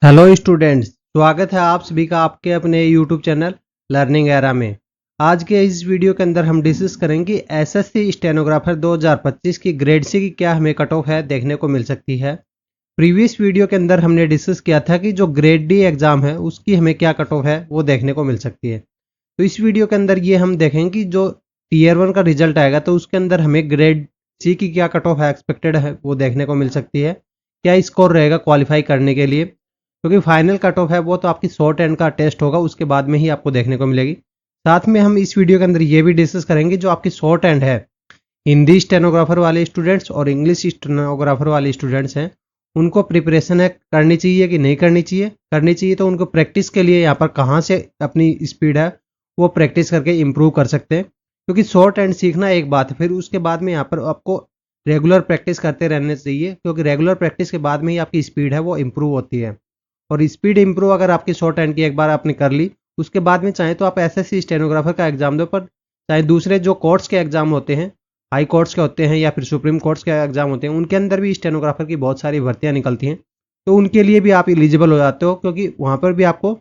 Hello students, स्वागत है आप सभी का आपके अपने यूट्यूब चैनल लर्निंग एरा में। आज के इस वीडियो के अंदर हम डिस्कस करेंगे एसएससी स्टेनोग्राफर 2025 की ग्रेड सी की क्या हमें कट ऑफ है देखने को मिल सकती है। प्रीवियस वीडियो के अंदर हमने डिस्कस किया था कि जो ग्रेड डी एग्ज़ाम है उसकी हमें क्या कट ऑफ है वो देखने को मिल सकती है। तो इस वीडियो के अंदर ये हम देखेंगे कि जो टीयर 1 का रिजल्ट आएगा तो उसके अंदर हमें ग्रेड सी की क्या कट ऑफ है एक्सपेक्टेड है वो देखने को मिल सकती है। क्या स्कोर रहेगा क्वालिफाई करने के लिए, क्योंकि फाइनल कट ऑफ है वो तो आपकी शॉर्ट एंड का टेस्ट होगा उसके बाद में ही आपको देखने को मिलेगी। साथ में हम इस वीडियो के अंदर ये भी डिस्कस करेंगे जो आपकी शॉर्ट एंड है हिंदी स्टेनोग्राफर वाले स्टूडेंट्स और इंग्लिश स्टेनोग्राफर वाले स्टूडेंट्स हैं, उनको प्रिपरेशन है करनी चाहिए कि नहीं करनी चाहिए। करनी चाहिए तो उनको प्रैक्टिस के लिए यहाँ पर कहाँ से अपनी स्पीड है वो प्रैक्टिस करके इम्प्रूव कर सकते हैं, क्योंकि शॉर्ट एंड सीखना एक बात है, फिर उसके बाद में यहाँ पर आपको रेगुलर प्रैक्टिस करते रहने चाहिए, क्योंकि रेगुलर प्रैक्टिस के बाद में ही आपकी स्पीड है वो इम्प्रूव होती है। और स्पीड इंप्रूव अगर आपकी शॉर्ट हैंड की एक बार आपने कर ली, उसके बाद में चाहे तो आप एसएससी स्टेनोग्राफर का एग्जाम दो, पर चाहे दूसरे जो कोर्ट्स के एग्जाम होते हैं, हाई कोर्ट्स के होते हैं या फिर सुप्रीम कोर्ट्स के एग्जाम होते हैं, उनके अंदर भी स्टेनोग्राफर की बहुत सारी भर्तियां निकलती हैं। तो उनके लिए भी आप एलिजिबल हो जाते हो, क्योंकि वहाँ पर भी आपको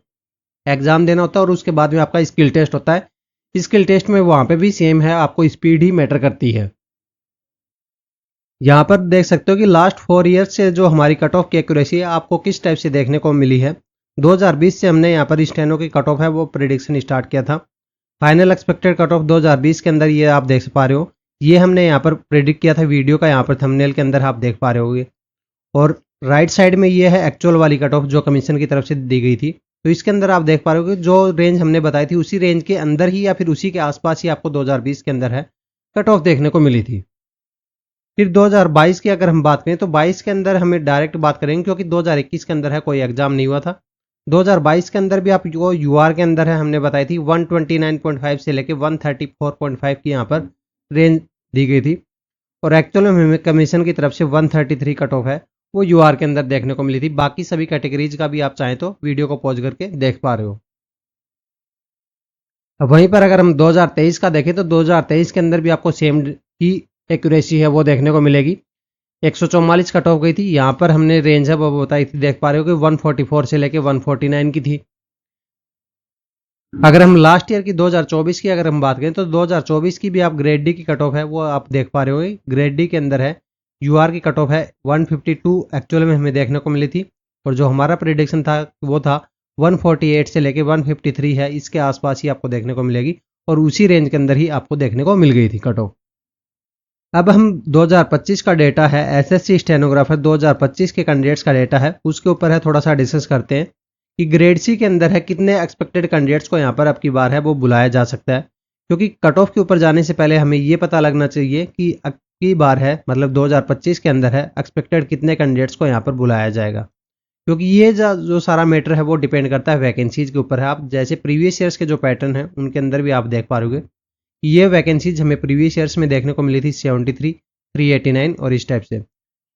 एग्जाम देना होता है और उसके बाद में आपका स्किल टेस्ट होता है। स्किल टेस्ट में वहाँ पर भी सेम है, आपको स्पीड ही मैटर करती है। यहाँ पर देख सकते हो कि लास्ट 4 ईयर्स से जो हमारी कट ऑफ की एक्यूरेसी है आपको किस टाइप से देखने को मिली है। 2020 से हमने यहाँ पर स्टेनो की कट ऑफ है वो प्रिडिक्शन स्टार्ट किया था। फाइनल एक्सपेक्टेड कट ऑफ 2020 के अंदर ये आप देख पा रहे हो, ये हमने यहाँ पर प्रिडिक्ट किया था वीडियो का, यहाँ पर थंबनेल के अंदर आप देख पा रहे होगे। और राइट साइड में ये है एक्चुअल वाली कट ऑफ जो कमीशन की तरफ से दी गई थी। तो इसके अंदर आप देख पा रहे हो कि जो रेंज हमने बताई थी उसी रेंज के अंदर ही या फिर उसी के आसपास ही आपको 2020 के अंदर है कट ऑफ देखने को मिली थी। फिर 2022 की अगर हम बात करें तो 22 के अंदर हमें डायरेक्ट बात करेंगे, क्योंकि 2021 के अंदर है कोई एग्जाम नहीं हुआ था। 2022 के अंदर भी आप जो यूआर के अंदर है हमने बताई थी 129.5 से लेके 134.5 की यहाँ पर रेंज दी गई थी। और एक्चुअल में हमें कमीशन की तरफ से 133 कट ऑफ है वो यूआर के अंदर देखने को मिली थी। बाकी सभी कैटेगरीज का भी आप चाहें तो वीडियो को पॉज करके देख पा रहे हो। अब वहीं पर अगर हम 2023 का देखें तो 2023 के अंदर भी आपको सेम ही एक्यूरेसी है वो देखने को मिलेगी। 144 कट ऑफ गई थी, यहाँ पर हमने रेंज है वो बताई थी, देख पा रहे हो कि 144 से लेके 149 की थी। अगर हम लास्ट ईयर की 2024 की अगर हम बात करें तो 2024 की भी आप ग्रेड डी की कट ऑफ है वो आप देख पा रहे हो। ग्रेड डी के अंदर है यूआर की कट ऑफ है 152 एक्चुअल में हमें देखने को मिली थी, और जो हमारा प्रिडिक्शन था वो था 148 से लेके 153 है, इसके आसपास ही आपको देखने को मिलेगी और उसी रेंज के अंदर ही आपको देखने को मिल गई थी कट ऑफ। अब हम 2025 का डेटा है एसएससी स्टेनोग्राफर 2025 के कैंडिडेट्स का डेटा है उसके ऊपर है थोड़ा सा डिस्कस करते हैं कि ग्रेड सी के अंदर है कितने एक्सपेक्टेड कैंडिडेट्स को यहाँ पर अब की बार है वो बुलाया जा सकता है। क्योंकि कट ऑफ के ऊपर जाने से पहले हमें ये पता लगना चाहिए कि अब की बार है मतलब 2025 के अंदर है एक्सपेक्टेड कितने कैंडिडेट्स को यहाँ पर बुलाया जाएगा, क्योंकि ये जो सारा मैटर है वो डिपेंड करता है वैकेंसीज के ऊपर है। आप जैसे प्रीवियस ईयर्स के जो पैटर्न है उनके अंदर भी आप देख पा रहे हो ये वैकेंसीज हमें प्रीवियस ईयर्स में देखने को मिली थी 73, 389 और इस टाइप से।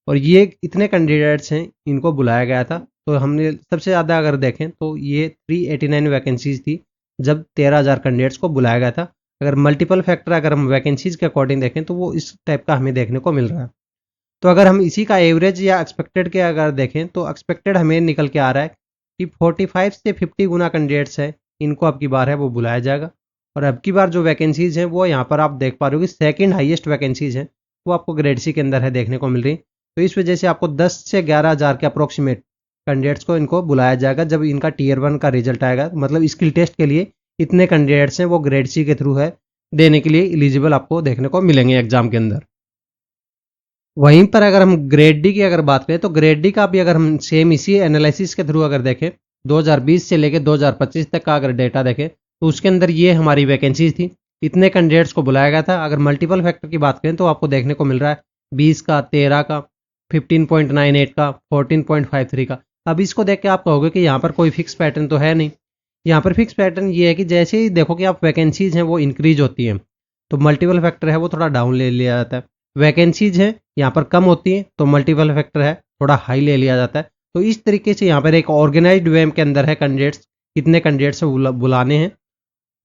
और ये इतने कैंडिडेट्स हैं इनको बुलाया गया था। तो हमने सबसे ज़्यादा अगर देखें तो ये 389 वैकेंसीज थी जब 13,000 कैंडिडेट्स को बुलाया गया था। अगर मल्टीपल फैक्टर अगर हम वैकेंसीज के अकॉर्डिंग देखें तो वो इस टाइप का हमें देखने को मिल रहा है। तो अगर हम इसी का एवरेज या एक्सपेक्टेड के अगर देखें तो एक्सपेक्टेड हमें निकल के आ रहा है कि 45 से 50 गुना कैंडिडेट्स हैं इनको अब की बार है वो बुलाया जाएगा। और अब की बार जो वैकेंसीज हैं वो यहाँ पर आप देख पा रहे हो कि सेकंड हाईएस्ट वैकेंसीज हैं वो आपको ग्रेड सी के अंदर है देखने को मिल रही। तो इस वजह से आपको 10 से 11,000 के अप्रोक्सीमेट कैंडिडेट्स को इनको बुलाया जाएगा जब इनका टीयर 1 का रिजल्ट आएगा। मतलब स्किल टेस्ट के लिए इतने कैंडिडेट्स हैं वो ग्रेड सी के थ्रू है देने के लिए एलिजिबल आपको देखने को मिलेंगे एग्जाम के अंदर। वहीं पर अगर हम ग्रेड डी की अगर बात करें तो ग्रेड डी का भी अगर हम सेम इसी एनालिसिस के थ्रू अगर देखें 2020 से लेकर 2025 तक का अगर डेटा देखें तो उसके अंदर ये हमारी वैकेंसीज थी, इतने कैंडिडेट्स को बुलाया गया था। अगर मल्टीपल फैक्टर की बात करें तो आपको देखने को मिल रहा है 20 का, 13 का, 15.98 का, 14.53 का। अब इसको देख के आप कहोगे कि यहाँ पर कोई फिक्स पैटर्न तो है नहीं। यहाँ पर फिक्स पैटर्न ये है कि जैसे ही देखो कि आप वैकेंसीज हैं वो इंक्रीज होती हैं तो मल्टीपल फैक्टर है वो थोड़ा डाउन ले लिया जाता है। वैकेंसीज है यहाँ पर कम होती है तो मल्टीपल फैक्टर है थोड़ा हाई ले लिया जाता है। तो इस तरीके से यहाँ पर एक ऑर्गेनाइज्ड वे के अंदर है कैंडिडेट्स कितने कैंडिडेट्स बुलाने हैं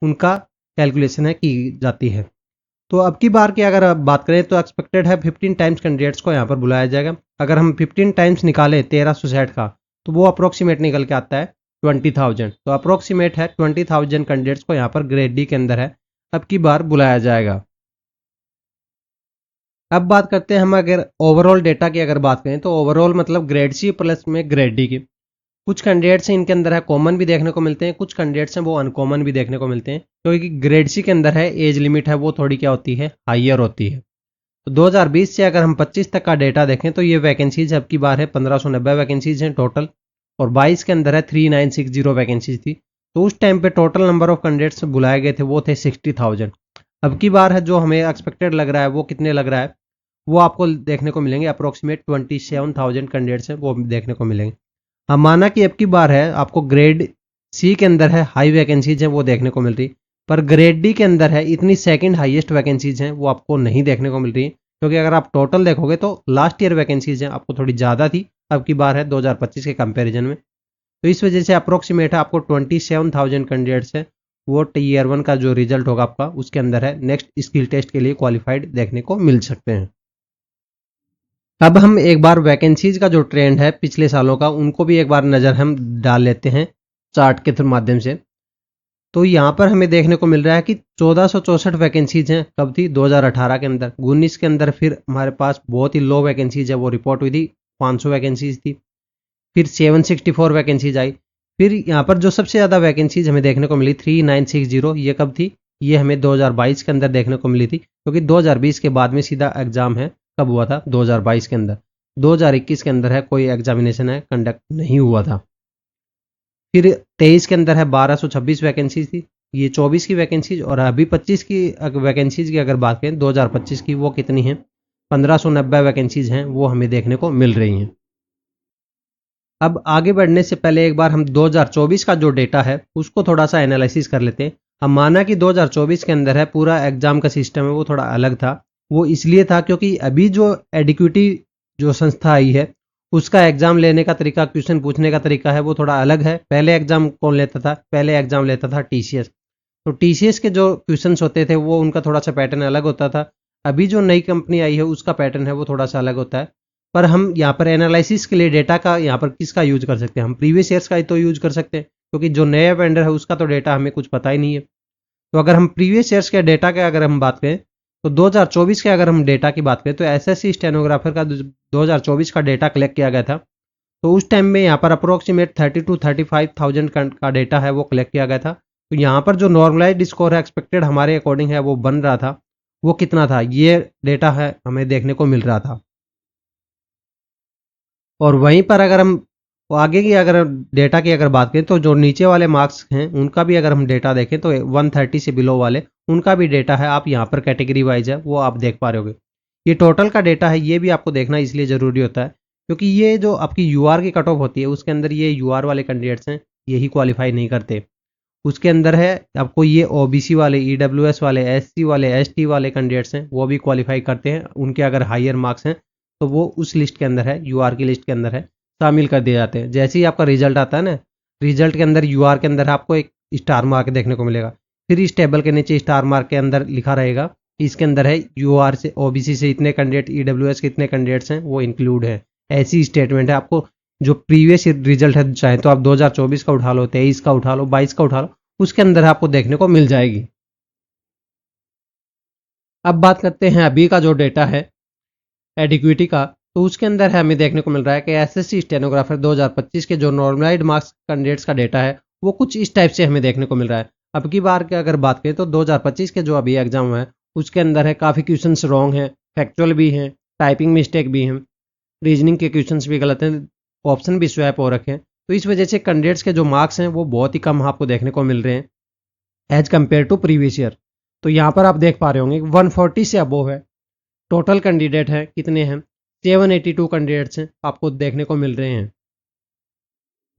उनका कैलकुलेशन है की जाती है। तो अब की बार की अगर आप बात करें तो एक्सपेक्टेड है 15 टाइम्स कैंडिडेट्स को यहाँ पर बुलाया जाएगा। अगर हम 15 टाइम्स निकालें 1360 का तो वो अप्रोक्सीमेट निकल के आता है 20,000। तो अप्रोक्सीमेट है 20,000 कैंडिडेट्स को यहाँ पर ग्रेड डी के अंदर है अब की बार बुलाया जाएगा। अब बात करते हैं हम अगर ओवरऑल डेटा की अगर बात करें तो ओवरऑल मतलब ग्रेड सी प्लस में ग्रेड डी की कुछ कैंडिडेट्स हैं इनके अंदर है कॉमन भी देखने को मिलते हैं, कुछ कैंडिडेट्स हैं वो अनकॉमन भी देखने को मिलते हैं। क्योंकि ग्रेड सी के अंदर है एज लिमिट है वो थोड़ी क्या होती है हाइयर होती है। तो 2020 से अगर हम 25 तक का डेटा देखें तो ये वैकेंसीज अब की बार है 1590 वैकेंसीज हैं टोटल, और 22 के अंदर है 3960 वैकेंसीज थी। तो उस टाइम पे टोटल नंबर ऑफ कैंडिडेट्स बुलाए गए थे वो थे 60,000। अब की बार है जो हमें एक्सपेक्टेड लग रहा है वो कितने लग रहा है वो आपको देखने को मिलेंगे अप्रोक्सीमेट 27,000 कैंडिडेट्स हैं वो देखने को मिलेंगे। हम माना कि अब की बार है आपको ग्रेड सी के अंदर है हाई वैकेंसीज हैं वो देखने को मिल रही, पर ग्रेड डी के अंदर है इतनी सेकंड हाईएस्ट वैकेंसीज हैं वो आपको नहीं देखने को मिल रही। क्योंकि अगर आप टोटल देखोगे तो लास्ट ईयर वैकेंसीज हैं आपको थोड़ी ज़्यादा थी अब की बार है 2025 के कंपैरिजन में। तो इस वजह से अप्रोक्सीमेट है आपको 27,000 कैंडिडेट्स है वो टीयर 1 का जो रिजल्ट होगा आपका उसके अंदर है नेक्स्ट स्किल टेस्ट के लिए क्वालिफाइड देखने को मिल सकते हैं। अब हम एक बार वैकेंसीज का जो ट्रेंड है पिछले सालों का उनको भी एक बार नज़र हम डाल लेते हैं चार्ट के माध्यम से। तो यहाँ पर हमें देखने को मिल रहा है कि 1464 वैकेंसीज हैं कब थी 2018 के अंदर। 19 के अंदर फिर हमारे पास बहुत ही लो वैकेंसीज है वो रिपोर्ट हुई थी 500 वैकेंसीज थी। फिर 764 वैकेंसीज आई। फिर यहाँ पर जो सबसे ज़्यादा वैकेंसीज हमें देखने को मिली 3960 ये कब थी, ये हमें 2022 के अंदर देखने को मिली थी। क्योंकि 2020 के बाद में सीधा एग्जाम है कब हुआ था 2022 के अंदर, 2021 के अंदर है कोई एग्जामिनेशन है कंडक्ट नहीं हुआ था। फिर 23 के अंदर है 1226 वैकेंसीज थी, ये 24 की वैकेंसीज, और अभी 25 की वैकेंसीज की अगर बात करें 2025 की वो कितनी है 1590 वैकेंसीज हैं वो हमें देखने को मिल रही हैं। अब आगे बढ़ने से पहले एक बार हम 2024 का जो डेटा है उसको थोड़ा सा एनालिसिस कर लेते हैं। हम माना कि 2024 के अंदर है पूरा एग्जाम का सिस्टम है वो थोड़ा अलग था। वो इसलिए था क्योंकि अभी जो एडिक्विटी जो संस्था आई है उसका एग्जाम लेने का तरीका, क्वेश्चन पूछने का तरीका है वो थोड़ा अलग है। पहले एग्जाम कौन लेता था, पहले एग्जाम लेता था टीसीएस। तो टीसीएस के जो क्वेश्चंस होते थे वो उनका थोड़ा सा पैटर्न अलग होता था। अभी जो नई कंपनी आई है उसका पैटर्न है वो थोड़ा सा अलग होता है। पर हम यहाँ पर एनालिसिस के लिए डेटा का यहाँ पर किसका यूज कर सकते हैं, हम प्रीवियस ईयर्स का ही तो यूज कर सकते हैं। क्योंकि जो नया वेंडर है उसका तो डेटा हमें कुछ पता ही नहीं है। तो अगर हम प्रीवियस ईयर्स के डेटा के अगर हम बात करें तो 2024 के अगर हम डेटा की बात करें तो एसएससी स्टेनोग्राफर का 2024 का डेटा कलेक्ट किया गया था। तो उस टाइम में यहाँ पर अप्रोक्सीमेट 30 to 35,000 का डेटा है वो कलेक्ट किया गया था। तो यहाँ पर जो नॉर्मलाइज्ड स्कोर है एक्सपेक्टेड हमारे अकॉर्डिंग है वो बन रहा था, वो कितना था ये डेटा है हमें देखने को मिल रहा था। और वहीं पर अगर हम आगे की अगर डेटा की अगर बात करें तो जो नीचे वाले मार्क्स हैं उनका भी अगर हम डेटा देखें तो 130 से बिलो वाले उनका भी डेटा है, आप यहाँ पर कैटेगरी वाइज है वो आप देख पा रहे होगे। ये टोटल का डेटा है, ये भी आपको देखना इसलिए ज़रूरी होता है क्योंकि ये जो आपकी यूआर की कट ऑफ होती है उसके अंदर ये यूआर वाले कैंडिडेट्स हैं यही क्वालिफाई नहीं करते। उसके अंदर है आपको ये ओबीसी वाले, ईडब्ल्यूएस वाले, एससी वाले, एसटी वाले कैंडिडेट्स हैं वो भी क्वालिफाई करते हैं। उनके अगर हायर मार्क्स हैं तो वो उस लिस्ट के अंदर है, यूआर की लिस्ट के अंदर है, शामिल कर दिए जाते हैं। जैसे ही आपका रिजल्ट आता है ना, रिजल्ट के अंदर यूआर के अंदर आपको एक स्टार मार्क देखने को मिलेगा। फिर इस टेबल के नीचे स्टार मार्क के अंदर लिखा रहेगा इसके अंदर है यूआर से, ओबीसी से इतने कैंडिडेट, ईडब्ल्यूएस के इतने कैंडिडेट्स हैं वो इंक्लूड है। ऐसी स्टेटमेंट है। आपको जो प्रीवियस रिजल्ट है चाहे तो आप 2024 का उठा लो, 23 का उठा लो, 22 का उठा लो, उसके अंदर आपको देखने को मिल जाएगी। अब बात करते हैं अभी का जो डेटा है एडिक्विटी का, तो उसके अंदर है हमें देखने को मिल रहा है कि एसएससी स्टेनोग्राफर 2025 के जो नॉर्मलाइज्ड मार्क्स कैंडिडेट्स का डेटा है वो कुछ इस टाइप से हमें देखने को मिल रहा है। अब की बार की अगर बात करें तो 2025 के जो अभी एग्जाम है उसके अंदर है काफ़ी क्वेश्चंस रॉन्ग हैं, फैक्चुअल भी हैं, टाइपिंग मिस्टेक भी हैं, रीजनिंग के क्वेश्चंस भी गलत हैं, ऑप्शन भी स्वैप हो रखे हैं। तो इस वजह से कैंडिडेट्स के जो मार्क्स हैं वो बहुत ही कम आपको देखने को मिल रहे हैं as compared to previous year. तो यहाँ पर आप देख पा रहे होंगे 140 से अबोव है टोटल कैंडिडेट है, कितने हैं 782 कैंडिडेट्स हैं आपको देखने को मिल रहे हैं।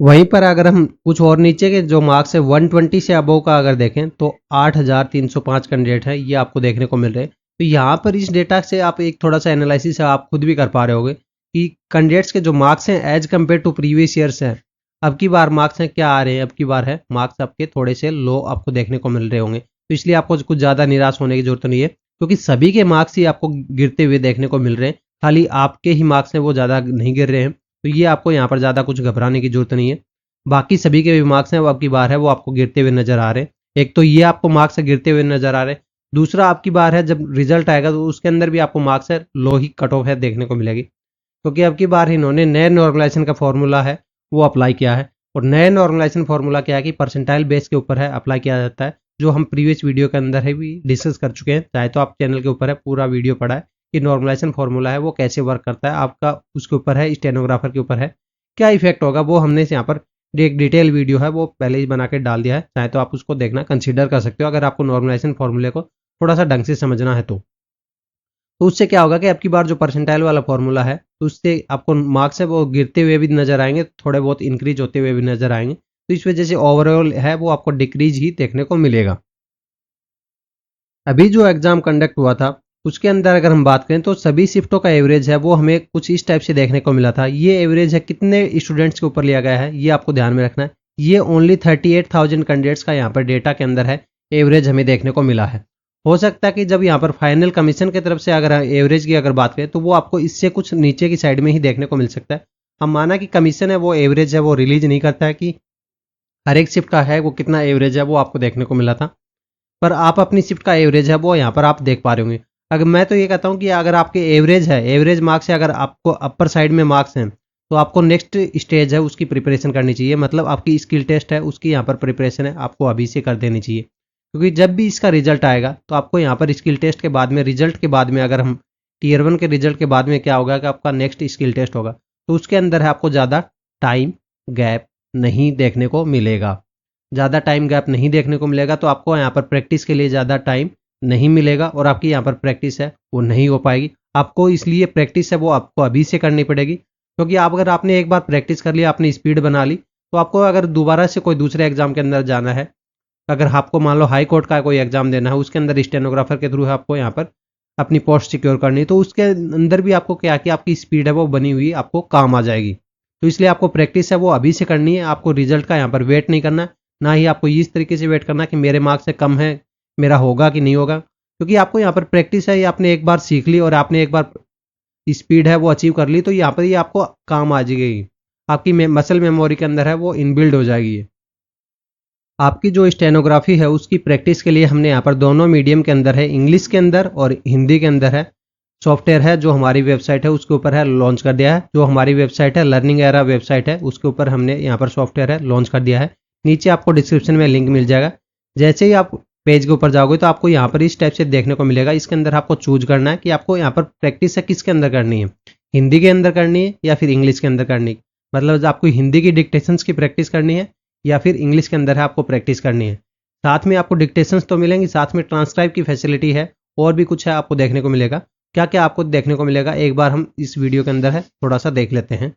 वहीं पर अगर हम कुछ और नीचे के जो मार्क्स है 120 से अबोव का अगर देखें तो 8305 कैंडिडेट है ये आपको देखने को मिल रहे हैं। तो यहाँ पर इस डेटा से आप एक थोड़ा सा एनालिसिस आप खुद भी कर पा रहे होगे कि कैंडिडेट्स के जो मार्क्स हैं as compared to previous years हैं, अब की बार मार्क्स हैं क्या आ रहे हैं, अब की बार है मार्क्स आपके थोड़े से लो आपको देखने को मिल रहे होंगे। तो इसलिए आपको कुछ ज़्यादा निराश होने की जरूरत नहीं है क्योंकि सभी के मार्क्स ही आपको गिरते हुए देखने को मिल रहे हैं, खाली आपके ही मार्क्स हैं वो ज़्यादा नहीं गिर रहे हैं। तो ये आपको यहाँ पर ज़्यादा कुछ घबराने की जरूरत नहीं है। बाकी सभी के भी मार्क्स हैं वो आपकी बार है वो आपको गिरते हुए नजर आ रहे हैं। एक तो ये आपको मार्क्स गिरते हुए नजर आ रहे हैं, दूसरा आपकी बार है जब रिजल्ट आएगा तो उसके अंदर भी आपको मार्क्स है लो ही कट ऑफ है देखने को मिलेगी, क्योंकि अब की बार इन्होंने नए नॉर्मलाइजेशन का फॉर्मूला है वो अप्लाई किया है। और नए नॉर्मलाइजेशन फॉर्मूला क्या है कि परसेंटाइल बेस के ऊपर है अप्लाई किया जाता है, जो हम प्रीवियस वीडियो के अंदर है भी डिस्कस कर चुके हैं। चाहे तो आप चैनल के ऊपर है पूरा वीडियो पढ़ा है कि नॉर्मलाइजेशन फॉर्मूला है वो कैसे वर्क करता है आपका, उसके ऊपर है स्टेनोग्राफर के ऊपर है क्या इफेक्ट होगा, वो हमने यहाँ पर एक डिटेल वीडियो है वो पहले ही बना के डाल दिया है। चाहे तो आप उसको देखना कंसीडर कर सकते हो अगर आपको नॉर्मलाइजेशन फॉर्मूले को थोड़ा सा ढंग से समझना है तो उससे क्या होगा कि आपकी बार जो परसेंटाइल वाला फॉर्मूला है तो उससे आपको मार्क्स है वो गिरते हुए भी नजर आएंगे, थोड़े बहुत इंक्रीज होते हुए भी नजर आएंगे। तो इस वजह से ओवरऑल है वो आपको डिक्रीज ही देखने को मिलेगा। अभी जो एग्जाम कंडक्ट हुआ था उसके अंदर अगर हम बात करें तो सभी शिफ्टों का एवरेज है वो हमें कुछ इस टाइप से देखने को मिला था। ये एवरेज है कितने स्टूडेंट्स के ऊपर लिया गया है ये आपको ध्यान में रखना है। ये ओनली 38,000 कैंडिडेट्स का यहाँ पर डेटा के अंदर है एवरेज हमें देखने को मिला है। हो सकता है कि जब यहाँ पर फाइनल कमीशन की तरफ से अगर एवरेज की अगर बात करें तो वो आपको इससे कुछ नीचे की साइड में ही देखने को मिल सकता है। हम माना कि कमीशन है वो एवरेज है वो रिलीज नहीं करता है कि हर एक शिफ्ट का है वो कितना एवरेज है वो आपको देखने को मिला था, पर आप अपनी शिफ्ट का एवरेज है वो यहाँ पर आप देख पा रहे होंगे। अगर मैं तो ये कहता हूँ कि अगर आपके एवरेज है एवरेज मार्क्स है अगर आपको अपर साइड में मार्क्स हैं तो आपको नेक्स्ट स्टेज है उसकी प्रिपरेशन करनी चाहिए, मतलब आपकी स्किल टेस्ट है उसकी यहाँ पर प्रिपरेशन है आपको अभी से कर देनी चाहिए। क्योंकि जब भी इसका रिजल्ट आएगा तो आपको यहाँ पर स्किल टेस्ट के बाद में रिजल्ट के बाद में अगर हम टीयर 1 के रिजल्ट के बाद में क्या होगा कि आपका नेक्स्ट स्किल टेस्ट होगा तो उसके अंदर है आपको ज़्यादा टाइम गैप नहीं देखने को मिलेगा। ज़्यादा टाइम गैप नहीं देखने को मिलेगा तो आपको यहाँ पर प्रैक्टिस के लिए ज़्यादा टाइम नहीं मिलेगा और आपकी यहाँ पर प्रैक्टिस है वो नहीं हो पाएगी। आपको इसलिए प्रैक्टिस है वो आपको अभी से करनी पड़ेगी, क्योंकि आप अगर आपने एक बार प्रैक्टिस कर लिया अपनी स्पीड बना ली तो आपको अगर दोबारा से कोई दूसरे एग्जाम के अंदर जाना है, अगर आपको मान लो हाई कोर्ट का कोई एग्जाम देना है उसके अंदर स्टेनोग्राफर के थ्रू आपको यहाँ पर अपनी पोस्ट सिक्योर करनी है तो उसके अंदर भी आपको क्या कि आपकी स्पीड है वो बनी हुई आपको काम आ जाएगी। तो इसलिए आपको प्रैक्टिस है वो अभी से करनी है, आपको रिजल्ट का यहाँ पर वेट नहीं करना, ना ही आपको इस तरीके से वेट करना कि मेरे मार्क्स से कम है मेरा होगा कि नहीं होगा, क्योंकि आपको यहाँ पर प्रैक्टिस है ये आपने एक बार सीख ली और आपने एक बार स्पीड है वो अचीव कर ली तो यहाँ पर ये आपको काम आ जाएगी, आपकी मसल मेमोरी के अंदर है वो इनबिल्ड हो जाएगी। आपकी जो स्टेनोग्राफी है उसकी प्रैक्टिस के लिए हमने यहाँ पर दोनों मीडियम के अंदर है, इंग्लिश के अंदर और हिंदी के अंदर है सॉफ्टवेयर है जो हमारी वेबसाइट है उसके ऊपर है लॉन्च कर दिया है। जो हमारी वेबसाइट है लर्निंग एरा वेबसाइट है उसके ऊपर हमने यहाँ पर सॉफ्टवेयर है लॉन्च कर दिया है। नीचे आपको डिस्क्रिप्शन में लिंक मिल जाएगा, जैसे ही आप पेज के ऊपर जाओगे तो आपको यहाँ पर इस टाइप से देखने को मिलेगा। इसके अंदर आपको चूज करना है कि आपको यहाँ पर प्रैक्टिस है किसके अंदर करनी है, हिंदी के अंदर करनी है या फिर इंग्लिश के अंदर करनी है, मतलब आपको हिंदी की डिक्टेशंस की प्रैक्टिस करनी है या फिर इंग्लिश के अंदर है आपको प्रैक्टिस करनी है। साथ में आपको डिक्टेशंस तो मिलेंगी, साथ में ट्रांसक्राइब की फैसिलिटी है और भी कुछ है आपको देखने को मिलेगा। क्या क्या आपको देखने को मिलेगा एक बार हम इस वीडियो के अंदर है थोड़ा सा देख लेते हैं।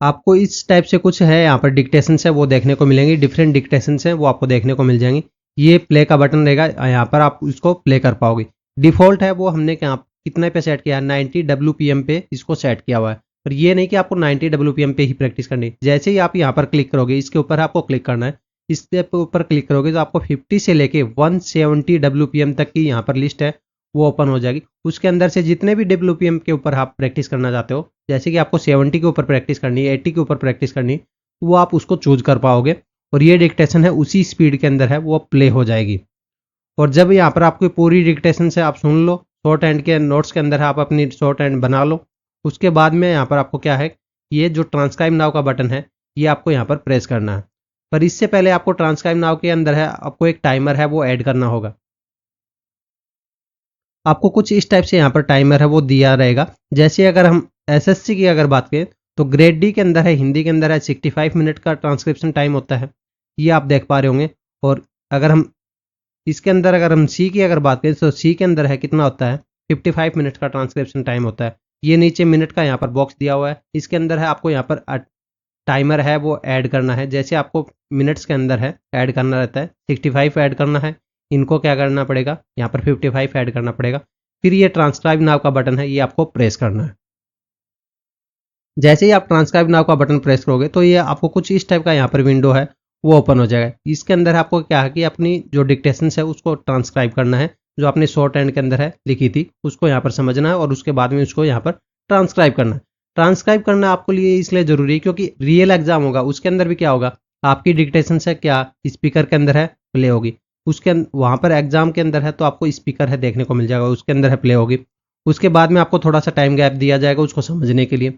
आपको इस टाइप से कुछ है यहाँ पर डिक्टेशंस है वो देखने को मिलेंगी, डिफरेंट डिक्टेशंस है वो आपको देखने को मिल जाएंगी। ये प्ले का बटन रहेगा यहाँ पर आप इसको प्ले कर पाओगे। डिफॉल्ट है वो हमने क्या कितने पे सेट किया है 90 WPM पे इसको सेट किया हुआ है, पर ये नहीं कि आपको 90 WPM पे ही प्रैक्टिस करनी है। जैसे ही आप यहाँ पर क्लिक करोगे इसके ऊपर आपको क्लिक करना है, इसके ऊपर क्लिक करोगे तो आपको 50 से लेके 170 WPM तक की यहाँ पर लिस्ट है वो ओपन हो जाएगी। उसके अंदर से जितने भी WPM के ऊपर आप प्रैक्टिस करना चाहते हो, जैसे कि आपको 70 के ऊपर प्रैक्टिस करनी है 80 के ऊपर प्रैक्टिस करनी है, वो आप उसको चूज कर पाओगे और ये डिक्टेशन है उसी स्पीड के अंदर है वो प्ले हो जाएगी। और जब यहाँ पर आपकी पूरी डिक्टेशन से आप सुन लो, शॉर्ट हैंड के नोट्स के अंदर आप अपनी शॉर्ट हैंड बना लो, उसके बाद में यहाँ पर आपको क्या है ये जो ट्रांसक्राइब नाउ का बटन है ये आपको यहाँ पर प्रेस करना है। पर इससे पहले आपको ट्रांसक्राइब नाउ के अंदर है आपको एक टाइमर है वो ऐड करना होगा। आपको कुछ इस टाइप से यहाँ पर टाइमर है वो दिया रहेगा। जैसे अगर हम SSC की अगर बात करें तो ग्रेड डी के अंदर है हिंदी के अंदर है 65 मिनट का ट्रांसक्रिप्शन टाइम होता है, ये आप देख पा रहे होंगे। और अगर हम इसके अंदर अगर हम सी की अगर बात करें तो सी के अंदर है कितना होता है 55 मिनट का ट्रांसक्रिप्शन टाइम होता है। ये नीचे मिनट का यहाँ पर बॉक्स दिया हुआ है, इसके अंदर है आपको यहाँ पर टाइमर है वो ऐड करना है। जैसे आपको मिनट्स के अंदर है ऐड करना रहता है 65 ऐड करना है, इनको क्या करना पड़ेगा यहाँ पर 55 ऐड करना पड़ेगा। फिर ये ट्रांसक्राइब नाउ का बटन है ये आपको प्रेस करना है। जैसे ही आप ट्रांसक्राइब नाउ का बटन प्रेस करोगे तो ये आपको कुछ इस टाइप का यहाँ पर विंडो है वो ओपन हो जाएगा। इसके अंदर आपको क्या है कि अपनी जो डिक्टेशन है उसको ट्रांसक्राइब करना है, जो आपने शॉर्ट हैंड के अंदर है लिखी थी उसको यहाँ पर समझना है और उसके बाद में उसको यहाँ पर ट्रांसक्राइब करना। ट्रांसक्राइब करना आपको लिए इसलिए ज़रूरी है क्योंकि रियल एग्जाम होगा, उसके अंदर भी क्या होगा, आपकी डिक्टेशन से क्या स्पीकर के अंदर है प्ले होगी, उसके वहाँ पर एग्जाम के अंदर है तो आपको स्पीकर है देखने को मिल जाएगा, उसके अंदर है प्ले होगी। उसके बाद में आपको थोड़ा सा टाइम गैप दिया जाएगा उसको समझने के लिए।